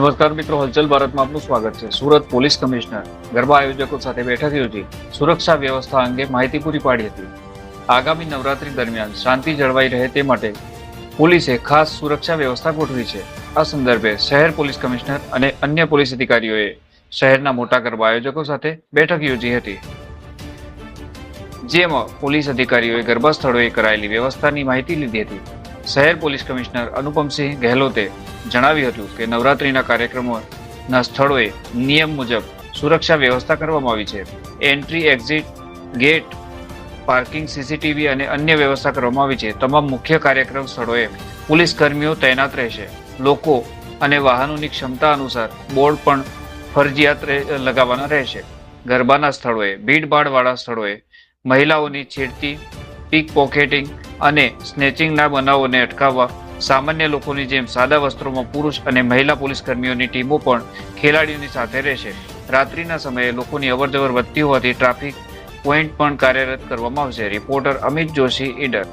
નમસ્કાર મિત્રો, હલચલ ભારતમાં આપનું સ્વાગત છે। સુરત પોલીસ કમિશનર ગરબા આયોજકો સાથે બેઠક યોજી સુરક્ષા વ્યવસ્થા અંગે માહિતી પૂરી પાડી હતી। આગામી નવરાત્રી દરમિયાન શાંતિ જળવાઈ રહે તે માટે પોલીસે ખાસ સુરક્ષા વ્યવસ્થા ગોઠવી છે। આ સંદર્ભે શહેર પોલીસ કમિશનર અને અન્ય પોલીસ અધિકારીઓએ શહેરના મોટા ગરબા આયોજકો સાથે બેઠક યોજી હતી, જેમાં પોલીસ અધિકારીઓએ ગરબા સ્થળોએ કરાયેલી વ્યવસ્થાની માહિતી લીધી હતી। શહેર પોલીસ કમિશનર અનુપમસિંહ ગહેલોતે જણાવ્યું હતું કે નવરાત્રીના કાર્યક્રમોના સ્થળોએ નિયમ મુજબ સુરક્ષા વ્યવસ્થા કરવામાં આવી છે। Entry exit gate, parking, CCTV અને અન્ય વ્યવસ્થા કરવામાં આવી છે। તમામ મુખ્ય કાર્યક્રમ સ્થળોએ પોલીસ કર્મીઓ તૈનાત રહેશે। લોકો અને વાહનોની ક્ષમતા અનુસાર બોર્ડ પણ ફરજિયાત લગાવવાના રહેશે। ગરબાના સ્થળોએ, ભીડભાડવાળા સ્થળોએ મહિલાઓની છેડતી, પીક પોકેટિંગ અને સ્નેચિંગના બનાવોને અટકાવવા સામાન્ય લોકોની જેમ સાદા વસ્ત્રોમાં પુરુષ અને મહિલા પોલીસ કર્મીઓની ટીમો પણ ખેલાડીઓની સાથે રહેશે। રાત્રિના સમયે લોકોની અવરજવર વધતી હોવાથી ટ્રાફિક પોઈન્ટ પણ કાર્યરત કરવામાં આવશે। રિપોર્ટર અમિત જોશી, ઈડર।